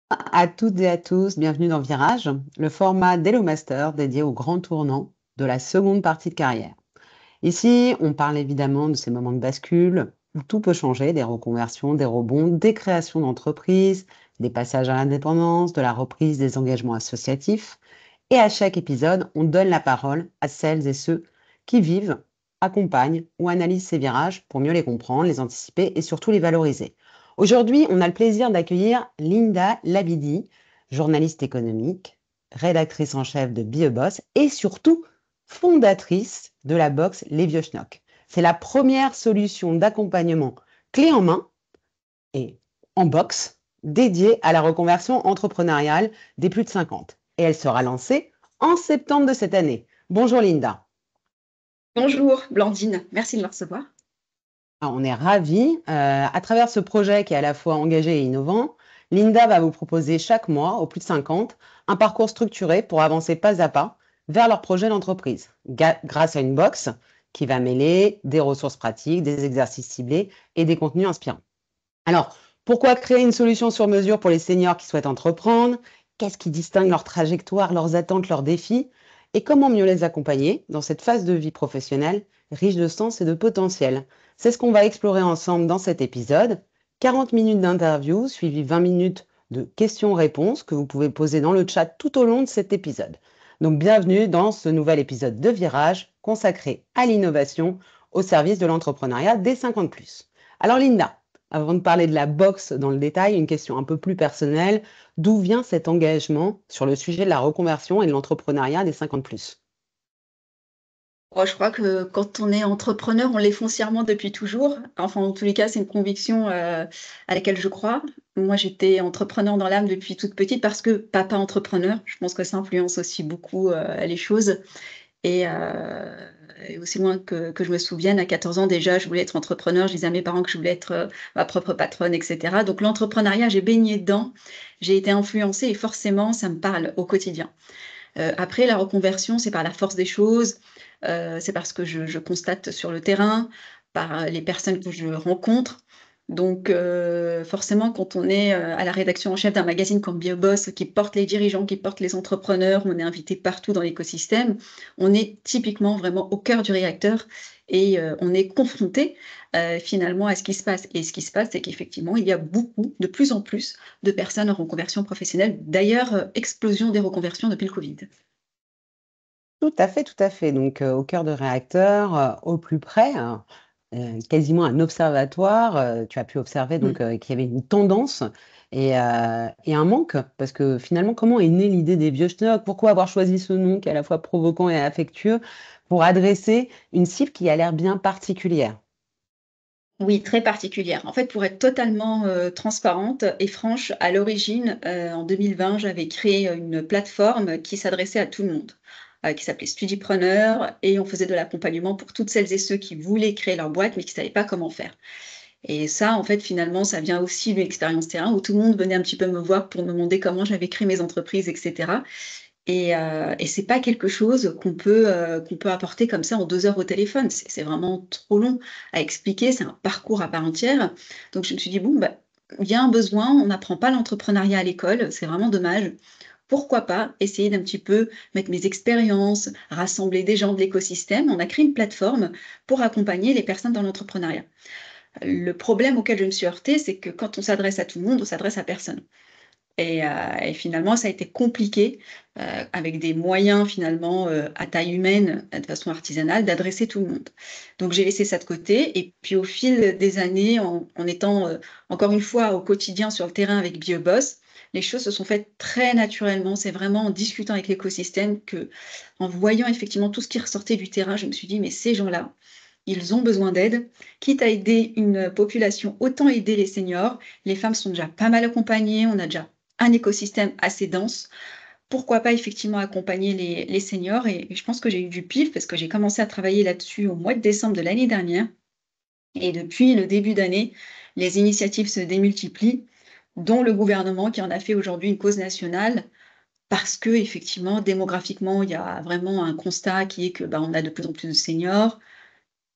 À toutes et à tous, bienvenue dans Virage, le format d'Hello Master dédié au grand tournant de la seconde partie de carrière. Ici, on parle évidemment de ces moments de bascule où tout peut changer, des reconversions, des rebonds, des créations d'entreprises, des passages à l'indépendance, de la reprise des engagements associatifs. Et à chaque épisode, on donne la parole à celles et ceux qui vivent, accompagnent ou analysent ces virages pour mieux les comprendre, les anticiper et surtout les valoriser. Aujourd'hui, on a le plaisir d'accueillir Linda Labidi, journaliste économique, rédactrice en chef de BioBoss et surtout fondatrice de la box Les Vieux Schnock. C'est la première solution d'accompagnement clé en main et en box dédiée à la reconversion entrepreneuriale des plus de 50. Et elle sera lancée en septembre de cette année. Bonjour Linda. Bonjour Blandine, merci de me recevoir. Alors, on est ravis. À travers ce projet qui est à la fois engagé et innovant, Linda va vous proposer chaque mois, aux plus de 50, un parcours structuré pour avancer pas à pas vers leur projet d'entreprise, grâce à une box qui va mêler des ressources pratiques, des exercices ciblés et des contenus inspirants. Alors, pourquoi créer une solution sur mesure pour les seniors qui souhaitent entreprendre? Qu'est-ce qui distingue leur trajectoire, leurs attentes, leurs défis? Et comment mieux les accompagner dans cette phase de vie professionnelle riche de sens et de potentiel? C'est ce qu'on va explorer ensemble dans cet épisode. 40 minutes d'interview, suivi 20 minutes de questions-réponses que vous pouvez poser dans le chat tout au long de cet épisode. Donc, bienvenue dans ce nouvel épisode de Virage consacré à l'innovation au service de l'entrepreneuriat des 50+. Alors, Linda, avant de parler de la boxe dans le détail, une question un peu plus personnelle. D'où vient cet engagement sur le sujet de la reconversion et de l'entrepreneuriat des 50+? Je crois que quand on est entrepreneur, on l'est foncièrement depuis toujours. Enfin, en tous les cas, c'est une conviction à laquelle je crois. Moi, j'étais entrepreneur dans l'âme depuis toute petite parce que papa entrepreneur, je pense que ça influence aussi beaucoup les choses. Et aussi loin que je me souvienne, à 14 ans déjà, je voulais être entrepreneur. Je disais à mes parents que je voulais être ma propre patronne, etc. Donc l'entrepreneuriat, j'ai baigné dedans, j'ai été influencée et forcément, ça me parle au quotidien. Après, la reconversion, c'est par la force des choses, c'est parce que je constate sur le terrain, par les personnes que je rencontre. Donc, forcément, quand on est à la rédaction en chef d'un magazine comme BioBoss, qui porte les dirigeants, qui porte les entrepreneurs, on est invité partout dans l'écosystème, on est typiquement vraiment au cœur du réacteur et on est confronté finalement à ce qui se passe. Et ce qui se passe, c'est qu'effectivement, il y a beaucoup, de plus en plus, de personnes en reconversion professionnelle. D'ailleurs, explosion des reconversions depuis le Covid. Tout à fait, tout à fait. Donc, au cœur de réacteur, au plus près, hein, quasiment un observatoire. Tu as pu observer Mm. donc qu'il y avait une tendance et un manque, parce que finalement, comment est née l'idée des vieux schnock? Pourquoi avoir choisi ce nom qui est à la fois provocant et affectueux pour adresser une cible qui a l'air bien particulière? Oui, très particulière. En fait, pour être totalement transparente et franche, à l'origine, en 2020, j'avais créé une plateforme qui s'adressait à tout le monde, qui s'appelait Studipreneur, et on faisait de l'accompagnement pour toutes celles et ceux qui voulaient créer leur boîte, mais qui ne savaient pas comment faire. Et ça, en fait, finalement, ça vient aussi de l'expérience terrain où tout le monde venait un petit peu me voir pour me demander comment j'avais créé mes entreprises, etc. Et c'est pas quelque chose qu'on peut apporter comme ça en 2 heures au téléphone. C'est vraiment trop long à expliquer, c'est un parcours à part entière. Donc je me suis dit: «Bon, bah, il y a un besoin, on n'apprend pas l'entrepreneuriat à l'école, c'est vraiment dommage. Pourquoi pas essayer d'un petit peu mettre mes expériences, rassembler des gens de l'écosystème?» On a créé une plateforme pour accompagner les personnes dans l'entrepreneuriat. Le problème auquel je me suis heurtée, c'est que quand on s'adresse à tout le monde, on s'adresse à personne. Et finalement, ça a été compliqué, avec des moyens finalement, à taille humaine, de façon artisanale, d'adresser tout le monde. Donc j'ai laissé ça de côté et puis au fil des années, en étant, encore une fois au quotidien sur le terrain avec BioBoss, les choses se sont faites très naturellement. C'est vraiment en discutant avec l'écosystème que, en voyant effectivement tout ce qui ressortait du terrain, je me suis dit: «Mais ces gens-là, ils ont besoin d'aide. Quitte à aider une population, autant aider les seniors. Les femmes sont déjà pas mal accompagnées, on a déjà un écosystème assez dense. Pourquoi pas effectivement accompagner les seniors?» Et je pense que j'ai eu du pif parce que j'ai commencé à travailler là-dessus au mois de décembre de l'année dernière et depuis le début d'année, les initiatives se démultiplient, dont le gouvernement qui en a fait aujourd'hui une cause nationale parce que effectivement démographiquement, il y a vraiment un constat qui est que, bah, on a de plus en plus de seniors.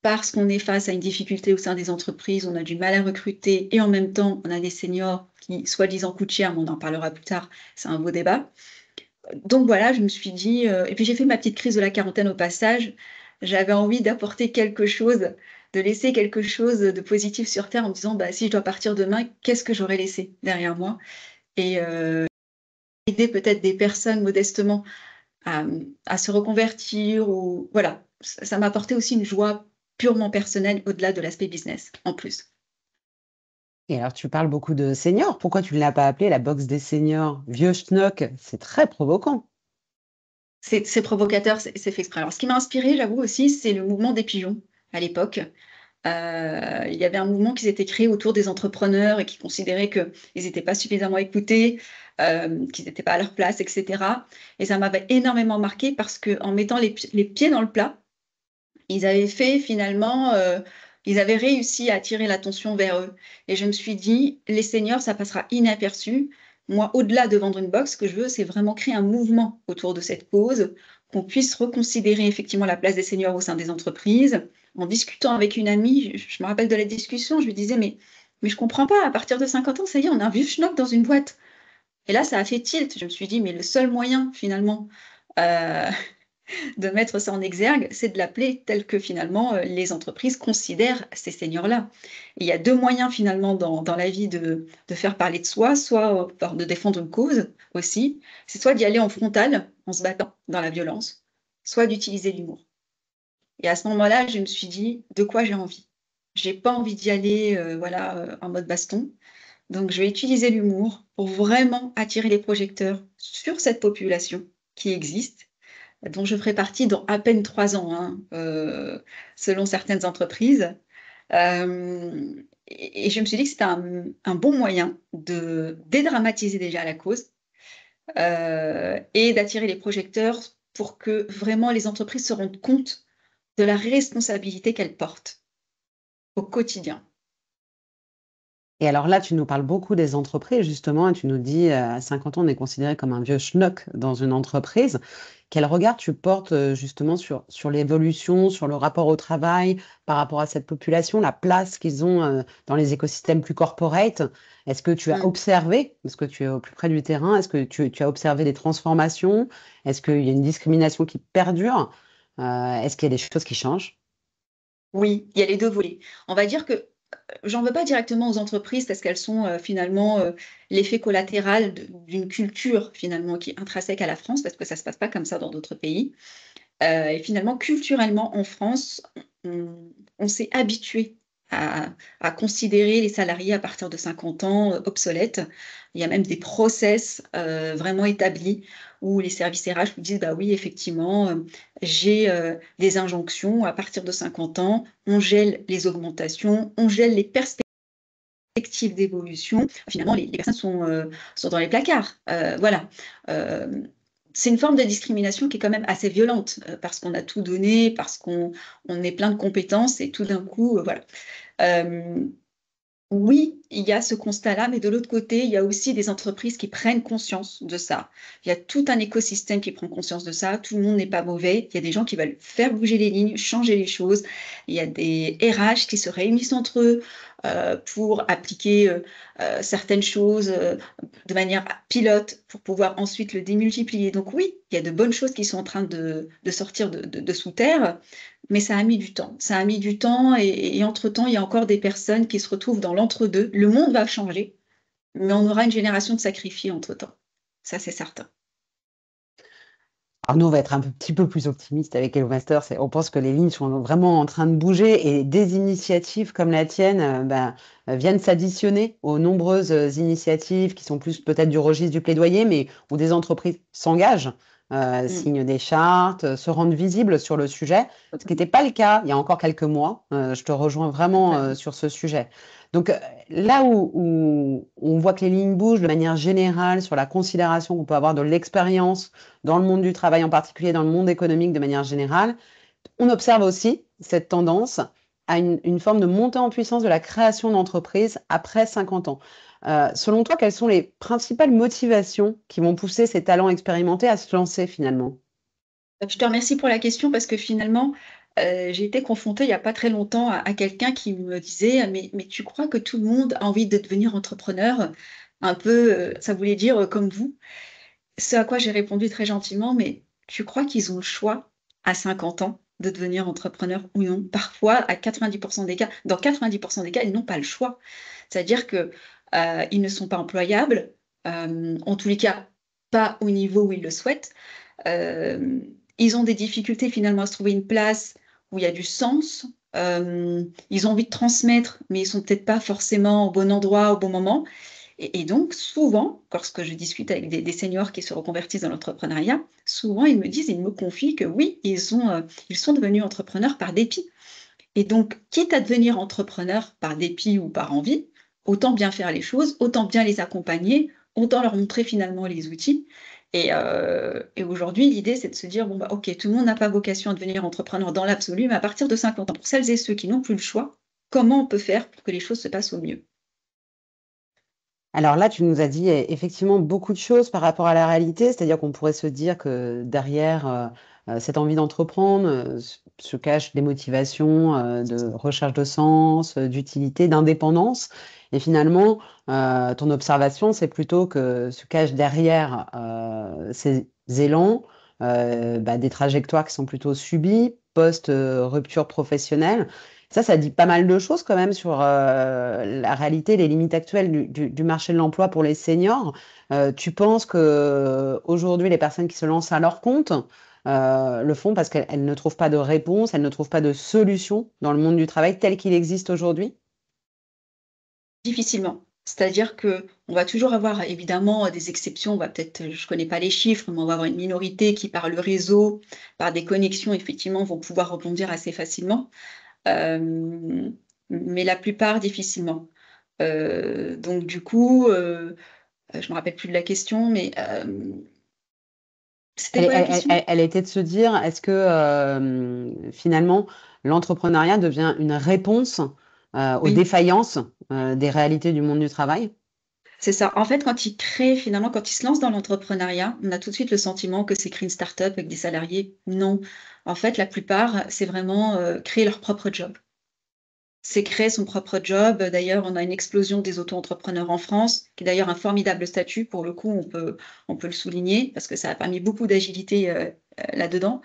parce qu'on est face à une difficulté au sein des entreprises, on a du mal à recruter et en même temps, on a des seniors qui, soi-disant, coûtent cher, mais on en parlera plus tard, c'est un beau débat. Donc voilà, je me suis dit, et puis j'ai fait ma petite crise de la quarantaine au passage. J'avais envie d'apporter quelque chose, de laisser quelque chose de positif sur terre en me disant: «Bah, si je dois partir demain, qu'est-ce que j'aurais laissé derrière moi?» et aider peut-être des personnes modestement à se reconvertir ou voilà. Ça m'a apporté aussi une joie purement personnelle au-delà de l'aspect business, en plus. Et alors, tu parles beaucoup de seniors. Pourquoi tu ne l'as pas appelé la box des seniors? Vieux schnock, c'est très provoquant. C'est provocateur, c'est fait exprès. Alors ce qui m'a inspirée, j'avoue aussi, c'est le mouvement des pigeons à l'époque. Il y avait un mouvement qui s'était créé autour des entrepreneurs et qui considéraient qu'ils n'étaient pas suffisamment écoutés, qu'ils n'étaient pas à leur place et cetera et ça m'avait énormément marquée parce qu'en mettant les pieds dans le plat, ils avaient fait finalement, ils avaient réussi à attirer l'attention vers eux et je me suis dit: «Les seniors, ça passera inaperçu». Moi, au-delà de vendre une box, ce que je veux, c'est vraiment créer un mouvement autour de cette cause, qu'on puisse reconsidérer effectivement la place des seniors au sein des entreprises. En discutant avec une amie, je me rappelle de la discussion, je lui disais: «Mais je comprends pas, à partir de 50 ans, ça y est, on a un vieux schnock dans une boîte». Et là, ça a fait tilt. Je me suis dit: «Mais le seul moyen finalement, heu, de mettre ça en exergue, c'est de l'appeler tel que finalement, les entreprises considèrent ces seniors-là. Il y a 2 moyens finalement dans la vie de faire parler de soi, soit, par de défendre une cause aussi, c'est soit d'y aller en frontal, en se battant dans la violence, soit d'utiliser l'humour. Et à ce moment-là, je me suis dit: «De quoi j'ai envie?» J'ai pas envie d'y aller, voilà, en mode baston, donc je vais utiliser l'humour pour vraiment attirer les projecteurs sur cette population qui existe dont je ferai partie dans à peine 3 ans, hein, selon certaines entreprises. Et je me suis dit que c'était un bon moyen de dédramatiser déjà la cause, et d'attirer les projecteurs pour que vraiment les entreprises se rendent compte de la responsabilité qu'elles portent au quotidien. Et alors là, tu nous parles beaucoup des entreprises, justement, et tu nous dis, à 50 ans, on est considéré comme un vieux schnock dans une entreprise. Quel regard tu portes, justement sur l'évolution, sur le rapport au travail par rapport à cette population, la place qu'ils ont, dans les écosystèmes plus corporate? Est-ce que tu as Mmh. observé, parce que tu es au plus près du terrain, est-ce que tu as observé des transformations? Est-ce qu'il y a une discrimination qui perdure? Est-ce qu'il y a des choses qui changent? Oui, il y a les 2 volets. On va dire que j'en veux pas directement aux entreprises parce qu'elles sont, finalement, l'effet collatéral d'une culture finalement qui est intrinsèque à la France, parce que ça se passe pas comme ça dans d'autres pays. Et finalement, culturellement, en France, on s'est habitué à considérer les salariés à partir de 50 ans, obsolètes. Il y a même des process, vraiment établis où les services RH vous disent: «Bah oui, effectivement, j'ai, des injonctions à partir de 50 ans, on gèle les augmentations, on gèle les perspectives d'évolution». Finalement, les personnes sont dans les placards, voilà. Hem C'est une forme de discrimination qui est quand même assez violente, parce qu'on a tout donné, parce qu'on est plein de compétences et tout d'un coup, voilà. Hem, oui, il y a ce constat-là, mais de l'autre côté, il y a aussi des entreprises qui prennent conscience de ça. Il y a tout un écosystème qui prend conscience de ça. Tout le monde n'est pas mauvais. Il y a des gens qui veulent faire bouger les lignes, changer les choses. Il y a des RH qui se réunissent entre eux, pour appliquer, certaines choses, de manière pilote pour pouvoir ensuite le démultiplier. Donc oui, il y a de bonnes choses qui sont en train de sortir de sous terre, mais ça a mis du temps. Ça a mis du temps et entre-temps, il y a encore des personnes qui se retrouvent dans l'entre-deux. Le monde va changer, mais on aura une génération de sacrifiés entre-temps. Ça, c'est certain. Alors nous, on va être un petit peu plus optimiste avec Hello Master. On pense que les lignes sont vraiment en train de bouger et des initiatives comme la tienne viennent s'additionner aux nombreuses initiatives qui sont plus peut-être du registre du plaidoyer, mais où des entreprises s'engagent, Mmh, signent des chartes, se rendent visibles sur le sujet, ce qui totalement, n'était pas le cas il y a encore quelques mois. Je te rejoins vraiment totalement. sur ce sujet. Donc là où on voit que les lignes bougent de manière générale sur la considération qu'on peut avoir de l'expérience, dans le monde du travail en particulier, dans le monde économique de manière générale, on observe aussi cette tendance à une forme de montée en puissance de la création d'entreprises après 50 ans. Selon toi, quelles sont les principales motivations qui vont pousser ces talents expérimentés à se lancer finalement? Je te remercie pour la question parce que finalement, J'ai été confrontée il n'y a pas très longtemps à quelqu'un qui me disait: mais tu crois que tout le monde a envie de devenir entrepreneur? Un peu, ça voulait dire, comme vous. Ce à quoi j'ai répondu très gentiment: «Mais tu crois qu'ils ont le choix à 50 ans de devenir entrepreneur ou non?» Parfois, à 90 des cas, dans 90 des cas, ils n'ont pas le choix. C'est-à-dire que, ils ne sont pas employables, en tous les cas, pas au niveau où ils le souhaitent. Hem, Ils ont des difficultés finalement à se trouver une place où il y a du sens. Ils ont envie de transmettre, mais ils sont peut-être pas forcément au bon endroit, au bon moment. Et donc souvent, lorsque je discute avec des seniors qui se reconvertissent dans l'entrepreneuriat, souvent ils me disent, ils me confient que oui, ils sont devenus entrepreneurs par dépit. Et donc, quitte à devenir entrepreneur par dépit ou par envie, autant bien faire les choses, autant bien les accompagner, autant leur montrer finalement les outils. Et aujourd'hui, l'idée, c'est de se dire, bon, bah, ok, tout le monde n'a pas vocation à devenir entrepreneur dans l'absolu, mais à partir de 50 ans, pour celles et ceux qui n'ont plus le choix, comment on peut faire pour que les choses se passent au mieux? Alors là, tu nous as dit effectivement beaucoup de choses par rapport à la réalité, c'est-à-dire qu'on pourrait se dire que derrière cette envie d'entreprendre se cachent des motivations de recherche de sens, d'utilité, d'indépendance. Et finalement, ton observation, c'est plutôt que se cache derrière ces élans des trajectoires qui sont plutôt subies, post-rupture professionnelle. Ça dit pas mal de choses quand même sur la réalité, les limites actuelles du marché de l'emploi pour les seniors. Tu penses que aujourd'hui, les personnes qui se lancent à leur compte le font parce qu'elles ne trouvent pas de réponse, elles ne trouvent pas de solution dans le monde du travail tel qu'il existe aujourd'hui? Difficilement. C'est-à-dire que on va toujours avoir évidemment des exceptions, on va peut-être, je connais pas les chiffres, mais on va avoir une minorité qui par le réseau, par des connexions effectivement vont pouvoir rebondir assez facilement. Hem, mais la plupart difficilement. Donc du coup, je me rappelle plus de la question, mais, c'était quoi la question? Elle était de se dire, est-ce que finalement, l'entrepreneuriat devient une réponse aux Oui. défaillances des réalités du monde du travail? C'est ça. En fait, quand ils créent finalement, quand ils se lancent dans l'entrepreneuriat, on a tout de suite le sentiment que c'est créer une start-up avec des salariés. Non. En fait, la plupart, c'est vraiment, créer leur propre job. C'est créer son propre job. D'ailleurs, on a une explosion des auto-entrepreneurs en France, qui est d'ailleurs un formidable statut. Pour le coup, on peut le souligner parce que ça a permis beaucoup d'agilité, là-dedans.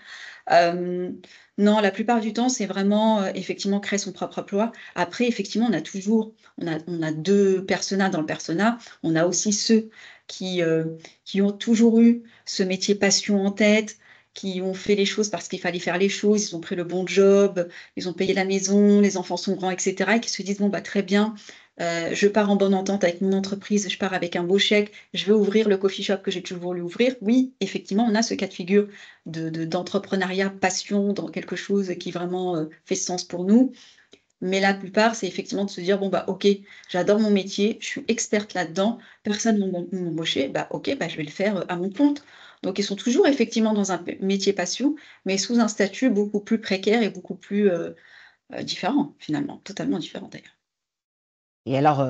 Hem, non, la plupart du temps, c'est vraiment, effectivement créer son propre emploi. Après, effectivement, on a 2 personas dans le persona. On a aussi ceux qui ont toujours eu ce métier passion en tête, qui ont fait les choses parce qu'il fallait faire les choses, ils ont pris le bon job, ils ont payé la maison, les enfants sont grands et cetera et qui se disent: «Bon, bah, très bien, je pars en bonne entente avec mon entreprise, je pars avec un beau chèque, je vais ouvrir le coffee shop que j'ai toujours voulu ouvrir». Oui, effectivement, on a ce cas de figure d'entrepreneuriat passion dans quelque chose qui vraiment, fait sens pour nous. Mais la plupart, c'est effectivement de se dire: «Bon, bah, OK, j'adore mon métier, je suis experte là-dedans, personne ne veut m'embaucher, bah, OK, bah, je vais le faire, à mon compte». Donc ils sont toujours effectivement dans un métier passion, mais sous un statut beaucoup plus précaire et beaucoup plus, différent finalement, totalement différent d'ailleurs. Et alors,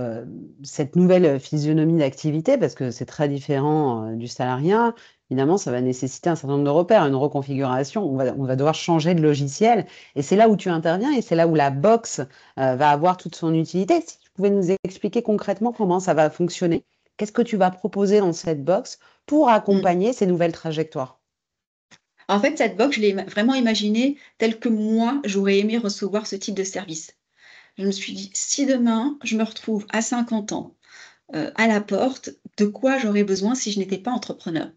cette nouvelle physionomie d'activité, parce que c'est très différent, du salariat, évidemment, ça va nécessiter un certain nombre de repères, une reconfiguration. On va devoir changer de logiciel et c'est là où tu interviens et c'est là où la box, va avoir toute son utilité. Si tu pouvais nous expliquer concrètement comment ça va fonctionner? Qu'est-ce que tu vas proposer dans cette box pour Mmh. accompagner ces nouvelles trajectoires? En fait, cette box, je l'ai vraiment imaginée telle que moi, j'aurais aimé recevoir ce type de service. Je me suis dit: «Si demain, je me retrouve à 50 ans, à la porte, de quoi j'aurais besoin si je n'étais pas entrepreneur?»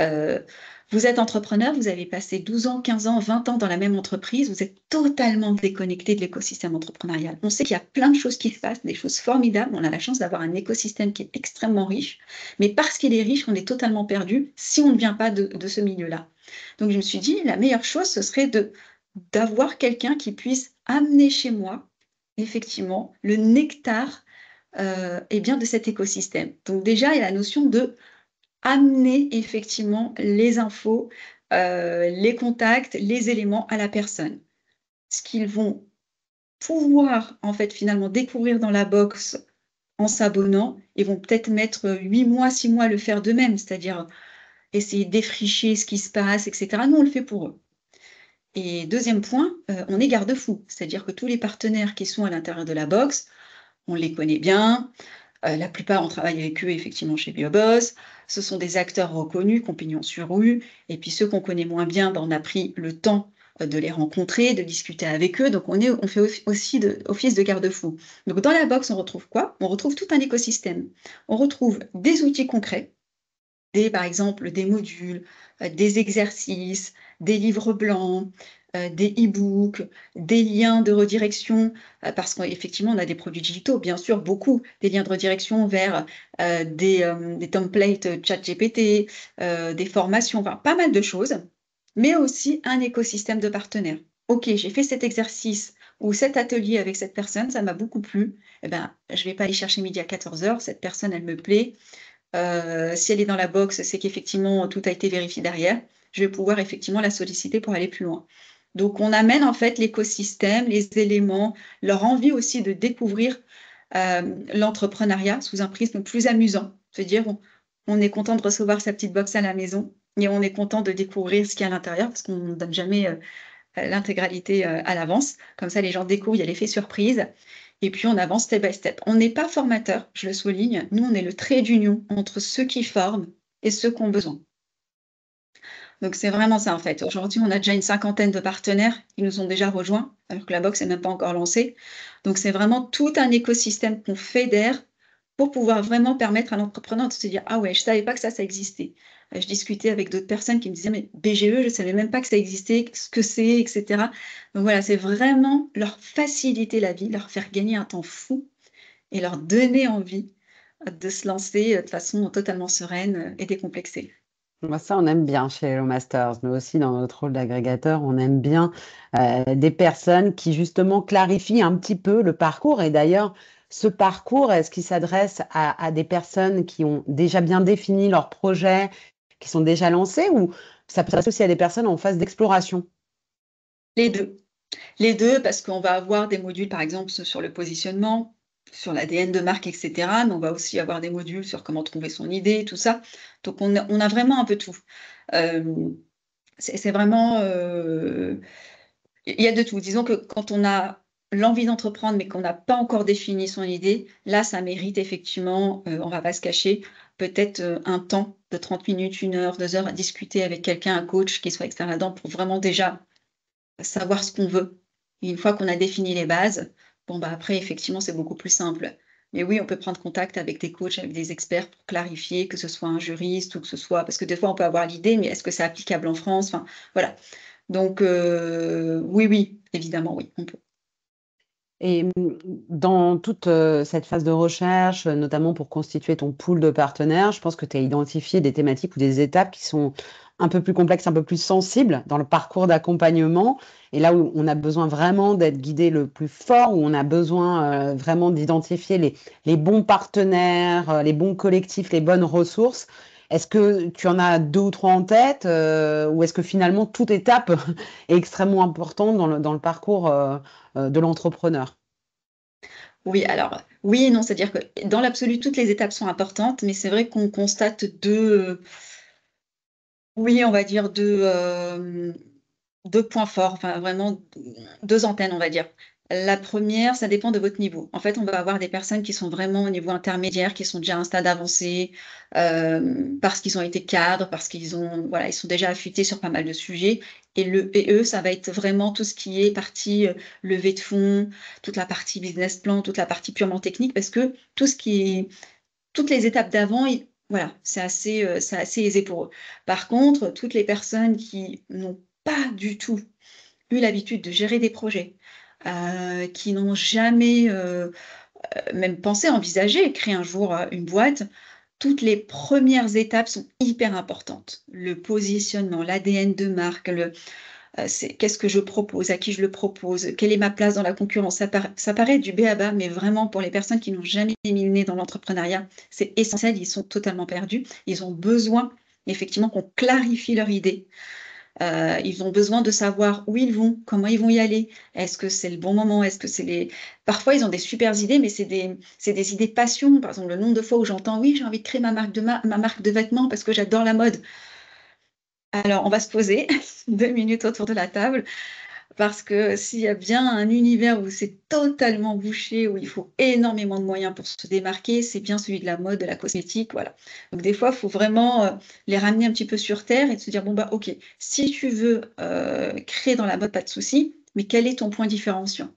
Heu, Vous êtes entrepreneur, vous avez passé 12 ans, 15 ans, 20 ans dans la même entreprise, vous êtes totalement déconnecté de l'écosystème entrepreneurial. On sait qu'il y a plein de choses qui se passent, des choses formidables. On a la chance d'avoir un écosystème qui est extrêmement riche, mais parce qu'il est riche, on est totalement perdu si on ne vient pas de ce milieu-là. Donc je me suis dit: «La meilleure chose, ce serait d'avoir quelqu'un qui puisse amener chez moi, effectivement, le nectar, et bien, de cet écosystème». Donc déjà, il y a la notion de amener effectivement les infos, les contacts, les éléments à la personne. Ce qu'ils vont pouvoir, en fait, finalement découvrir dans la box en s'abonnant, ils vont peut-être mettre, 8 mois, 6 mois à le faire d'eux-mêmes, c'est-à-dire essayer de défricher ce qui se passe et cetera. Nous, on le fait pour eux Et deuxième point, on est garde-fou. C'est-à-dire que tous les partenaires qui sont à l'intérieur de la box, on les connaît bien. La plupart, on travaille avec eux effectivement chez BioBoss. Ce sont des acteurs reconnus, qui ont pignon sur rue. Et puis ceux qu'on connaît moins bien, on a pris le temps de les rencontrer, de discuter avec eux. Donc on fait aussi office de garde-fou. Donc dans la box, on retrouve quoi? On retrouve tout un écosystème. On retrouve des outils concrets, par exemple, des modules, des exercices, des livres blancs, des e-books, des liens de redirection, parce qu'effectivement, on a des produits digitaux, bien sûr, beaucoup, des liens de redirection vers des templates ChatGPT, des formations, enfin, pas mal de choses, mais aussi un écosystème de partenaires. Ok, j'ai fait cet exercice ou cet atelier avec cette personne, ça m'a beaucoup plu. Eh ben, je vais pas aller chercher midi à 14 heures, cette personne, elle me plaît. Si elle est dans la box, c'est qu'effectivement tout a été vérifié derrière. Je vais pouvoir effectivement la solliciter pour aller plus loin. Donc on amène en fait l'écosystème, les éléments, leur envie aussi de découvrir l'entrepreneuriat sous un prisme plus amusant. C'est-à-dire on est content de recevoir sa petite box à la maison et on est content de découvrir ce qu'il y a à l'intérieur parce qu'on ne donne jamais l'intégralité à l'avance. Comme ça, les gens découvrent, il y a l'effet surprise. Et puis, on avance step by step. On n'est pas formateur, je le souligne. Nous, on est le trait d'union entre ceux qui forment et ceux qui ont besoin. Donc, c'est vraiment ça, en fait. Aujourd'hui, on a déjà une cinquantaine de partenaires qui nous ont déjà rejoints, alors que la box n'est même pas encore lancée. Donc, c'est vraiment tout un écosystème qu'on fédère pour pouvoir vraiment permettre à l'entrepreneur de se dire: ah ouais, je savais pas que ça existait. Je discutais avec d'autres personnes qui me disaient: mais BGE, je savais même pas que ça existait, ce que c'est, etc. Donc voilà, c'est vraiment leur faciliter la vie, leur faire gagner un temps fou et leur donner envie de se lancer de façon totalement sereine et décomplexée. Moi, ça, on aime bien chez Hello Masters. Nous aussi, dans notre rôle d'agrégateur, on aime bien des personnes qui, justement, clarifient un petit peu le parcours. Et d'ailleurs, ce parcours, est-ce qu'il s'adresse à des personnes qui ont déjà bien défini leur projet, qui sont déjà lancées, ou ça peut s'adresser aussi à des personnes en phase d'exploration? Les deux. Les 2 parce qu'on va avoir des modules, par exemple, sur le positionnement, sur l'ADN de marque et cetera, mais on va aussi avoir des modules sur comment trouver son idée, tout ça. Donc on a vraiment un peu tout. Hem, c'est vraiment, il y a de tout. Disons que quand on a l'envie d'entreprendre, mais qu'on n'a pas encore défini son idée, là, ça mérite effectivement, on va pas se cacher, peut-être, un temps de 30 minutes, 1 heure, 2 heures à discuter avec quelqu'un, un coach qui soit expert là-dedans pour vraiment déjà savoir ce qu'on veut. Et une fois qu'on a défini les bases, bon, bah, après, effectivement, c'est beaucoup plus simple. Mais oui, on peut prendre contact avec des coachs, avec des experts pour clarifier, que ce soit un juriste ou que ce soit parce que des fois, on peut avoir l'idée, mais est-ce que c'est applicable en France? Enfin, voilà. Donc, oui, oui, évidemment, oui, on peut. Et dans toute cette phase de recherche, notamment pour constituer ton pool de partenaires, je pense que tu as identifié des thématiques ou des étapes qui sont un peu plus complexes, un peu plus sensibles dans le parcours d'accompagnement. Et là où on a besoin vraiment d'être guidé le plus fort, où on a besoin vraiment d'identifier les bons partenaires, les bons collectifs, les bonnes ressources. Est-ce que tu en as deux ou trois en tête, ou est-ce que finalement toute étape est extrêmement importante dans le parcours de l'entrepreneur? Oui, alors, oui et non, c'est-à-dire que dans l'absolu, toutes les étapes sont importantes, mais c'est vrai qu'on constate deux, oui, on va dire 2 2 points forts, enfin vraiment 2 antennes, on va dire. La première, ça dépend de votre niveau. En fait, on va avoir des personnes qui sont vraiment au niveau intermédiaire, qui sont déjà à un stade avancé, parce qu'ils ont été cadres, parce qu'ils ont voilà, ils sont déjà affûtés sur pas mal de sujets et eux, ça va être vraiment tout ce qui est partie, levée de fonds, toute la partie business plan, toute la partie purement technique parce que tout ce qui est toutes les étapes d'avant, ils voilà, c'est assez aisé pour eux. Par contre, toutes les personnes qui n'ont pas du tout eu l'habitude de gérer des projets, qui n'ont jamais, même pensé, envisagé créer un jour, une boîte, toutes les premières étapes sont hyper importantes. Le positionnement, l'ADN de marque, c'est qu'est-ce que je propose? À qui je le propose? Quelle est ma place dans la concurrence? Ça paraît du b.a-ba, mais vraiment pour les personnes qui n'ont jamais mis le nez dans l'entrepreneuriat, c'est essentiel, ils sont totalement perdus. Ils ont besoin effectivement qu'on clarifie leur idée. Ils ont besoin de savoir où ils vont, comment ils vont y aller. Est-ce que c'est le bon moment? Est-ce que c'est les parfois ils ont des supers idées, mais c'est des idées passion. Par exemple, le nombre de fois où j'entends: «Oui, j'ai envie de créer ma marque de vêtements parce que j'adore la mode». Alors, on va se poser 2 minutes autour de la table parce que s'il y a bien un univers où c'est totalement bouché, où il faut énormément de moyens pour se démarquer, c'est bien celui de la mode, de la cosmétique, voilà. Donc des fois, il faut vraiment, les ramener un petit peu sur terre et de se dire: «Bon, bah, OK, si tu veux, créer dans la mode, pas de souci, mais quel est ton point différenciant?»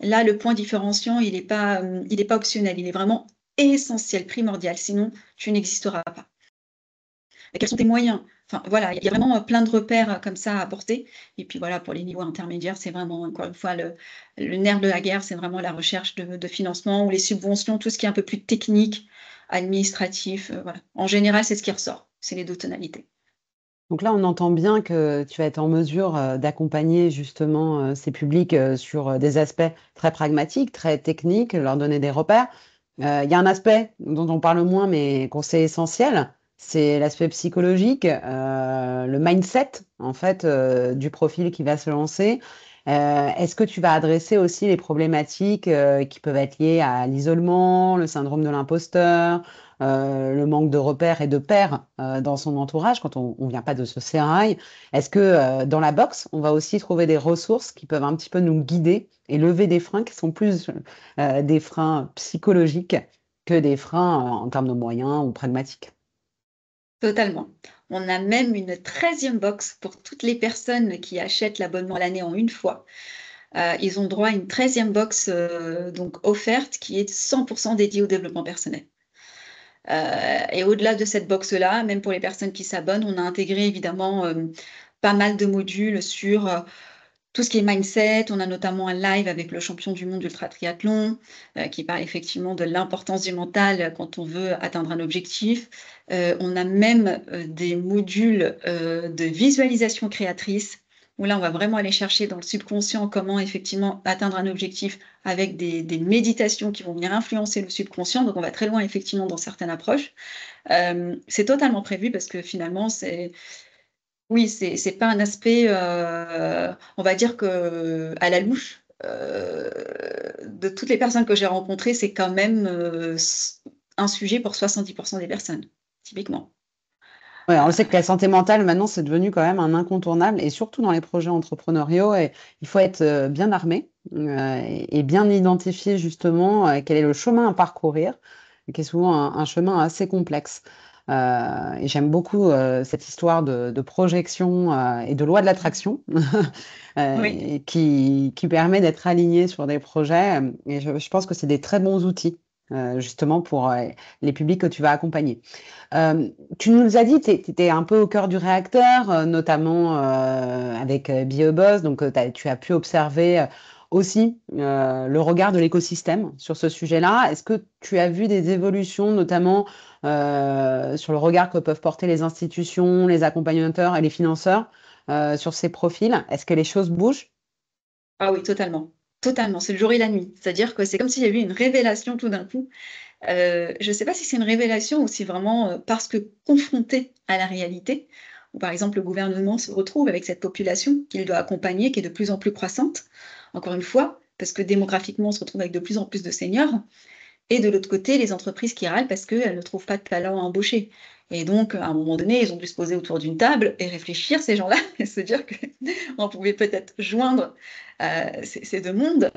Là, le point différenciant, il est pas optionnel, il est vraiment essentiel, primordial, sinon tu n'existeras pas. Et quels sont tes moyens? Enfin voilà, il y a vraiment, plein de repères, comme ça à apporter et puis voilà, pour les niveaux intermédiaires, c'est vraiment encore une fois le nerf de la guerre, c'est vraiment la recherche de financement ou les subventions, tout ce qui est un peu plus technique, administratif, voilà. En général, c'est ce qui ressort, c'est les 2 tonalités. Donc là, on entend bien que tu vas être en mesure, d'accompagner justement, ces publics, sur, des aspects très pragmatiques, très techniques, leur donner des repères. Il y a un aspect dont on parle moins, mais qu'on sait essentiel, c'est l'aspect psychologique, le mindset, en fait, du profil qui va se lancer. Est-ce que tu vas adresser aussi les problématiques, qui peuvent être liées à l'isolement, le syndrome de l'imposteur, le manque de repères et de pairs, dans son entourage quand on vient pas de ce sérail? Est-ce que, dans la boxe, on va aussi trouver des ressources qui peuvent un petit peu nous guider et lever des freins qui sont plus, des freins psychologiques que des freins, en termes de moyens ou pragmatiques? Totalement. On a même une 13e box pour toutes les personnes qui achètent l'abonnement à l'année en une fois. Ils ont droit à une 13e box, donc offerte qui est 100 dédiée au développement personnel. Et au-delà de cette box-là, même pour les personnes qui s'abonnent, on a intégré évidemment, pas mal de modules sur, tout ce qui est mindset. On a notamment un live avec le champion du monde d'ultra triathlon, qui parle effectivement de l'importance du mental quand on veut atteindre un objectif. On a même, des modules, de visualisation créatrice, où là, on va vraiment aller chercher dans le subconscient comment effectivement atteindre un objectif avec des méditations qui vont venir influencer le subconscient. Donc on va très loin effectivement dans certaines approches. C'est totalement prévu parce que finalement c'est pas un aspect, on va dire que à la louche, de toutes les personnes que j'ai rencontrées, c'est quand même, un sujet pour 70 des personnes, typiquement. Ouais, on le sait que la santé mentale, maintenant, c'est devenu quand même un incontournable et surtout dans les projets entrepreneuriaux et il faut être, bien armé, et bien identifier justement, quel est le chemin à parcourir, qui est souvent un chemin assez complexe. Et j'aime beaucoup, cette histoire de projection, et de loi de l'attraction, Oui. qui permet d'être aligné sur des projets, et je pense que c'est des très bons outils, justement pour, les publics que tu vas accompagner. Tu nous as dit, tu étais un peu au cœur du réacteur, notamment, avec, BioBoss, donc, tu as pu observer, aussi, le regard de l'écosystème sur ce sujet-là. Est-ce que tu as vu des évolutions, notamment, sur le regard que peuvent porter les institutions, les accompagnateurs et les financeurs, sur ces profils? Est-ce que les choses bougent? Ah oui, totalement. Totalement, c'est le jour et la nuit. C'est-à-dire que c'est comme s'il y avait eu une révélation tout d'un coup. Je ne sais pas si c'est une révélation ou si vraiment, parce que confronté à la réalité, où par exemple le gouvernement se retrouve avec cette population qu'il doit accompagner, qui est de plus en plus croissante, encore une fois, parce que démographiquement on se retrouve avec de plus en plus de seniors. Et de l'autre côté, les entreprises qui râlent parce qu'elles ne trouvent pas de talent à embaucher. Et donc, à un moment donné, ils ont dû se poser autour d'une table et réfléchir, ces gens-là, et se dire qu'on pouvait peut-être joindre ces deux mondes.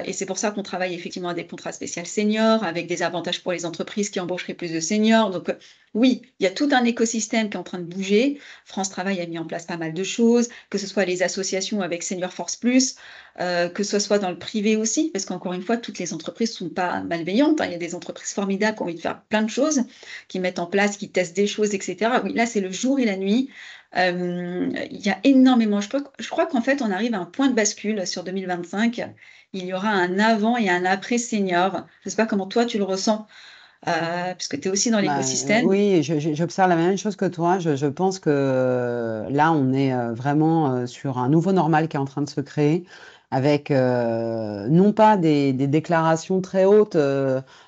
Et c'est pour ça qu'on travaille effectivement à des contrats spéciaux seniors, avec des avantages pour les entreprises qui embaucheraient plus de seniors. Donc, oui, il y a tout un écosystème qui est en train de bouger. France Travail a mis en place pas mal de choses, que ce soit les associations avec Senior Force Plus, que ce soit dans le privé aussi, parce qu'encore une fois, toutes les entreprises sont pas malveillantes, hein. Il y a des entreprises formidables qui ont envie de faire plein de choses, qui mettent en place, qui testent des choses, et cetera. Oui, là, c'est le jour et la nuit. Il y a énormément je crois qu'en fait, on arrive à un point de bascule sur 2025. Il y aura un avant et un après senior. Je ne sais pas comment toi tu le ressens, puisque tu es aussi dans Bah, l'écosystème. oui, j'observe la même chose que toi. Je pense que, là, on est, vraiment, sur un nouveau normal qui est en train de se créer avec, non pas des déclarations très hautes,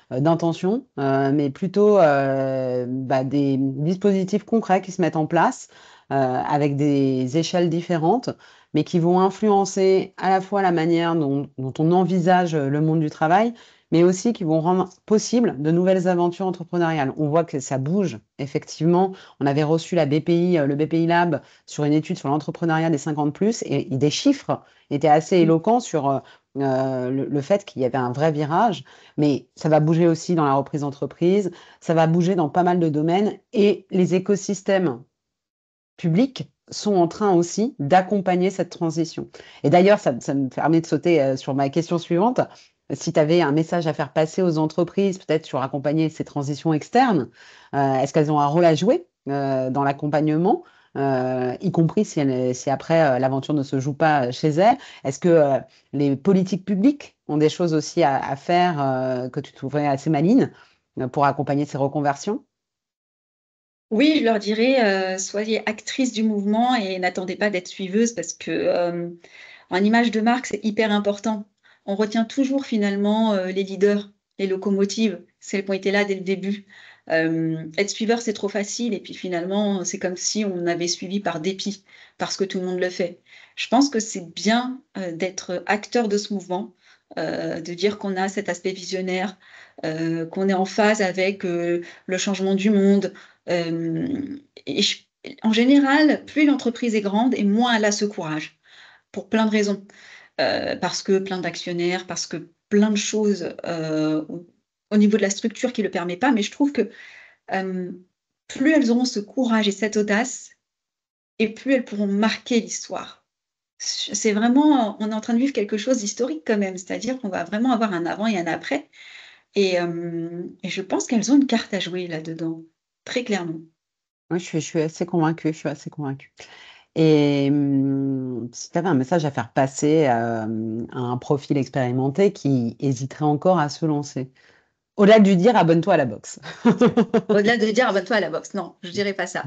d'intention, mais plutôt, bah, des dispositifs concrets qui se mettent en place, avec des échelles différentes, mais qui vont influencer à la fois la manière dont on envisage, le monde du travail, mais aussi qui vont rendre possible de nouvelles aventures entrepreneuriales. On voit que ça bouge, effectivement. On avait reçu la BPI, le BPI Lab sur une étude sur l'entrepreneuriat des 50 plus, et des chiffres étaient assez éloquents sur le fait qu'il y avait un vrai virage. Mais ça va bouger aussi dans la reprise d'entreprise, ça va bouger dans pas mal de domaines, et les écosystèmes publics sont en train aussi d'accompagner cette transition. Et d'ailleurs, ça me permet de sauter sur ma question suivante. Si tu avais un message à faire passer aux entreprises, peut-être sur accompagner ces transitions externes, est-ce qu'elles ont un rôle à jouer dans l'accompagnement, y compris si après l'aventure ne se joue pas chez elles? Est-ce que les politiques publiques ont des choses aussi à faire que tu trouverais assez malines pour accompagner ces reconversions? Oui, je leur dirais, soyez actrice du mouvement et n'attendez pas d'être suiveuse parce que, en image de marque, c'est hyper important. On retient toujours finalement, les leaders, les locomotives, celles qui ont été là dès le début. Être suiveur, c'est trop facile et puis finalement, c'est comme si on avait suivi par dépit, parce que tout le monde le fait. Je pense que c'est bien, d'être acteur de ce mouvement, de dire qu'on a cet aspect visionnaire, qu'on est en phase avec, le changement du monde. Et en général, plus l'entreprise est grande et moins elle a ce courage, pour plein de raisons. Parce que plein d'actionnaires, parce que plein de choses au niveau de la structure qui ne le permet pas. Mais je trouve que euh, plus elles auront ce courage et cette audace, et plus elles pourront marquer l'histoire. C'est vraiment, on est en train de vivre quelque chose d'historique quand même, c'est-à-dire qu'on va vraiment avoir un avant et un après. Et je pense qu'elles ont une carte à jouer là-dedans, très clairement. Oui, je suis assez convaincue, je suis assez convaincue. Et si tu avais un message à faire passer à un profil expérimenté qui hésiterait encore à se lancer, au-delà de lui dire abonne-toi à la boxe. Au-delà de dire: «Abonne-toi à la boxe», non, je dirais pas ça.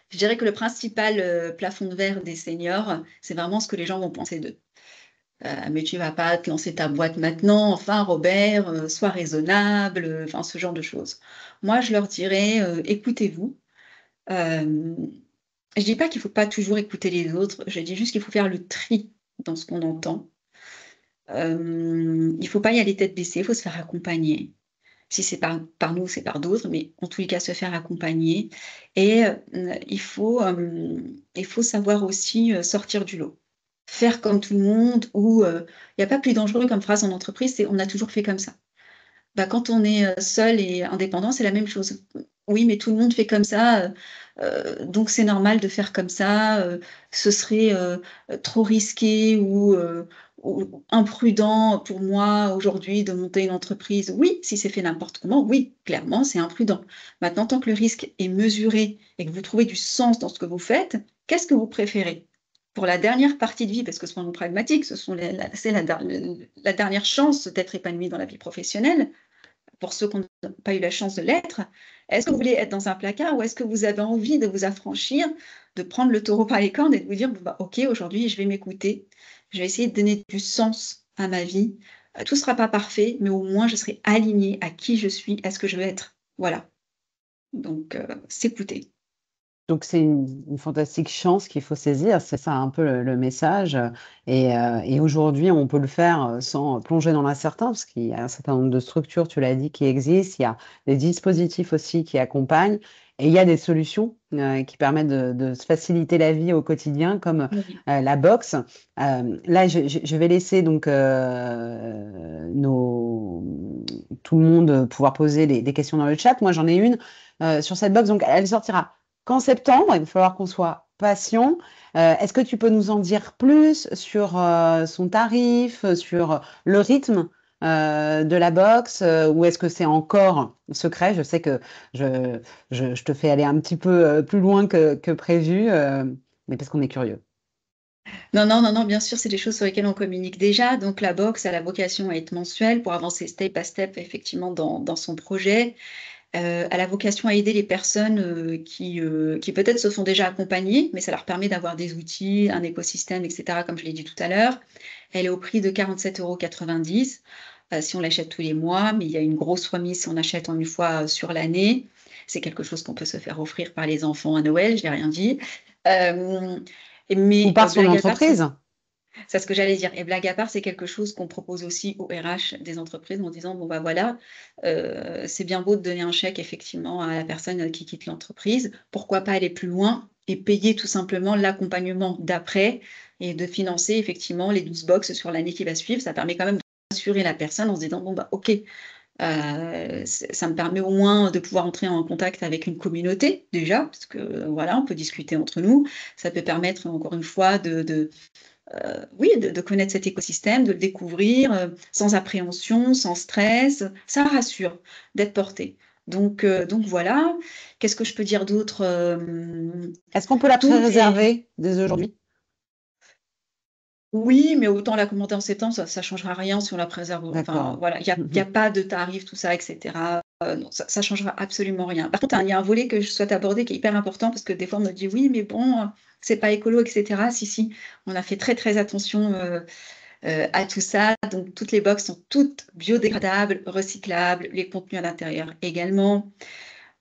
Je dirais que le principal, plafond de verre des seniors, c'est vraiment ce que les gens vont penser d'eux. «Mais tu vas pas te lancer ta boîte maintenant, enfin Robert, sois raisonnable», enfin ce genre de choses. Moi, je leur dirais, «Écoutez-vous». Hem, je dis pas qu'il faut pas toujours écouter les autres, je dis juste qu'il faut faire le tri dans ce qu'on entend. Il faut pas y aller tête baissée, il faut se faire accompagner. Si c'est par nous, c'est par d'autres, mais en tous les cas, se faire accompagner et il faut savoir aussi, sortir du lot. Faire comme tout le monde ou il y a pas plus dangereux comme phrase en entreprise, c'est: «On a toujours fait comme ça». Bah, quand on est, seul et indépendant, c'est la même chose. Oui, mais tout le monde fait comme ça, donc c'est normal de faire comme ça, ce serait, trop risqué ou imprudent pour moi aujourd'hui de monter une entreprise. Oui, si c'est fait n'importe comment, oui, clairement, c'est imprudent. Maintenant, tant que le risque est mesuré et que vous trouvez du sens dans ce que vous faites, qu'est-ce que vous préférez? Pour la dernière partie de vie, parce que soyons pragmatiques, ce sont c'est la dernière chance d'être épanoui dans la vie professionnelle, pour ceux qui n'ont pas eu la chance de l'être, est-ce que vous voulez être dans un placard ou est-ce que vous avez envie de vous affranchir, de prendre le taureau par les cornes et de vous dire: «Bon, bah, OK, aujourd'hui, je vais m'écouter, je vais essayer de donner du sens à ma vie. Tout ne sera pas parfait, mais au moins je serai alignée à qui je suis, à ce que je veux être». Voilà, donc s'écouter. Donc c'est une fantastique chance qu'il faut saisir, c'est ça un peu le message. Et aujourd'hui, on peut le faire sans plonger dans l'incertain, parce qu'il y a un certain nombre de structures, tu l'as dit, qui existent. Il y a des dispositifs aussi qui accompagnent. Et il y a des solutions qui permettent de se faciliter la vie au quotidien, comme Oui. la boxe. Là, je vais laisser donc tout le monde pouvoir poser des questions dans le chat. Moi, j'en ai une sur cette boxe. Donc, elle sortira qu'en septembre. Il va falloir qu'on soit patient. Est-ce que tu peux nous en dire plus sur son tarif, sur le rythme de la boxe, ou est-ce que c'est encore secret? Je sais que je, je te fais aller un petit peu plus loin que prévu, mais parce qu'on est curieux. Non, non, non, non, bien sûr, c'est des choses sur lesquelles on communique déjà. Donc la boxe a la vocation à être mensuelle pour avancer step by step effectivement dans son projet. Elle a vocation à aider les personnes, qui peut-être se font déjà accompagner, mais ça leur permet d'avoir des outils, un écosystème et cetera, comme je l'ai dit tout à l'heure. Elle est au prix de 47,90 €, si on l'achète tous les mois, mais il y a une grosse remise si on achète en une fois, sur l'année. C'est quelque chose qu'on peut se faire offrir par les enfants à Noël, je n'ai rien dit. Hem, Ou mais par son blague à part, c'est entreprise? C'est ce que j'allais dire et blague à part, c'est quelque chose qu'on propose aussi aux RH des entreprises en disant: «Bon, bah, voilà, c'est bien beau de donner un chèque effectivement à la personne, qui quitte l'entreprise. Pourquoi pas aller plus loin et payer tout simplement l'accompagnement d'après et de financer effectivement les 12 box sur l'année qui va suivre?» Ça permet quand même de rassurer la personne en se disant: «Bon, bah, OK, ça me permet au moins de pouvoir entrer en contact avec une communauté déjà, parce que, voilà, on peut discuter entre nous. Ça peut permettre encore une fois oui, de connaître cet écosystème, de le découvrir, sans appréhension, sans stress. Ça rassure d'être porté. Donc voilà. Qu'est-ce que je peux dire d'autre? Est-ce qu'on peut la Tout est préserver dès aujourd'hui? Oui, mais autant la commander en septembre, ça changera rien si on la préserve, enfin D'accord. voilà, il y a pas de tarif, tout ça et cetera. Non, ça changera absolument rien. Par contre, il y a un volet que je souhaite aborder qui est hyper important parce que des fois on me dit: «Oui, mais bon, c'est pas écolo et cetera». Si, si, on a fait très, très attention, à tout ça. Donc toutes les box sont toutes biodégradables, recyclables, les contenus à l'intérieur également.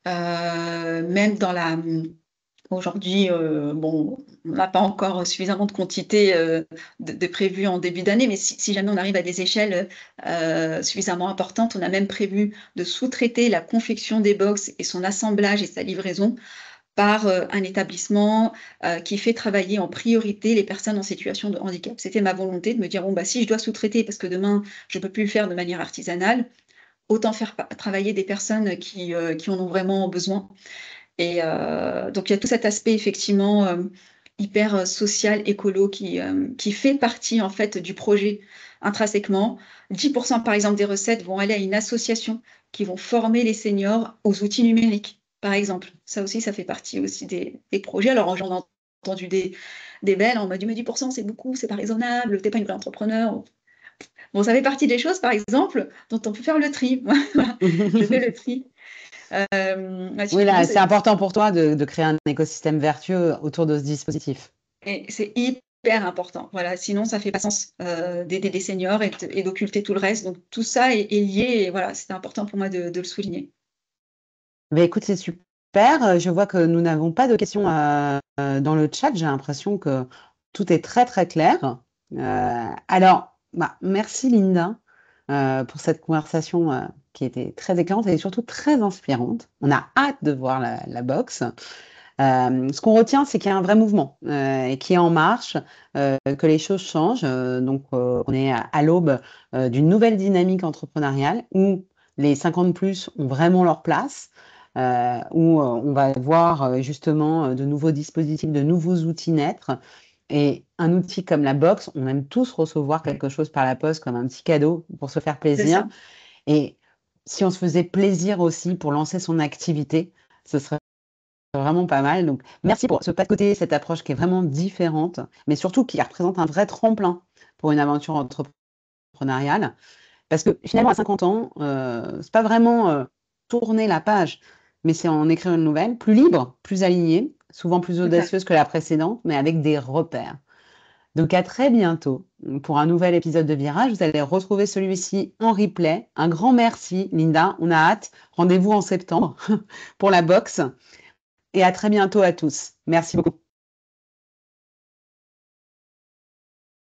Même dans la aujourd'hui, bon, on n'a pas encore suffisamment de quantité, de prévues en début d'année, mais si jamais on arrive à des échelles, suffisamment importantes, on a même prévu de sous-traiter la confection des box et son assemblage et sa livraison par, un établissement, qui fait travailler en priorité les personnes en situation de handicap. C'était ma volonté de me dire: «Bon, bah, si je dois sous-traiter parce que demain je ne peux plus le faire de manière artisanale, autant faire travailler des personnes qui en ont vraiment besoin». Et donc il y a tout cet aspect effectivement, hyper, social, écolo qui fait partie en fait du projet intrinsèquement. 10 par exemple des recettes vont aller à une association qui vont former les seniors aux outils numériques, par exemple. Ça aussi, ça fait partie aussi des projets. Alors j'en ai entendu des belles, on m'a dit: «Mais 10 c'est beaucoup, c'est pas raisonnable, tu es pas une vraie entrepreneur». Bon, ça fait partie des choses, par exemple, dont on peut faire le tri. Voilà, je fais le tri. Oui, Si tu veux, là, c'est important pour toi de créer un écosystème vertueux autour de ce dispositif. et c'est hyper important, voilà, sinon ça fait pas sens, d'aider les seniors et d'occulter tout le reste, donc tout ça est lié et voilà, c'était important pour moi de le souligner. Beh, écoute, c'est super, je vois que nous n'avons pas de questions, dans le chat. J'ai l'impression que tout est très, très clair. Heu, alors, bah, merci Linda, pour cette conversation, qui était très éclairante et surtout très inspirante. On a hâte de voir la box. Ce qu'on retient, c'est qu'il y a un vrai mouvement, et qui est en marche, que les choses changent, donc on est à l'aube, d'une nouvelle dynamique entrepreneuriale où les 50 plus ont vraiment leur place, où, on va voir, justement, de nouveaux dispositifs, de nouveaux outils naître et un outil comme la box, on aime tous recevoir quelque chose par la poste comme un petit cadeau pour se faire C'est plaisir ça. et si on se faisait plaisir aussi pour lancer son activité, ce serait vraiment pas mal, donc merci pour ce pas de côté, cette approche qui est vraiment différente, mais surtout qui représente un vrai tremplin pour une aventure entrepreneuriale. Parce que finalement à 50 ans, c'est pas vraiment, tourner la page, mais c'est en écrire une nouvelle, plus libre, plus alignée, souvent plus Tout à audacieuse que la précédente, mais avec des repères. Donc à très bientôt, pour un nouvel épisode de Virage. Vous allez retrouver celui-ci en replay. Un grand merci Linda, on a hâte. Rendez-vous en septembre pour la box et à très bientôt à tous. Merci beaucoup.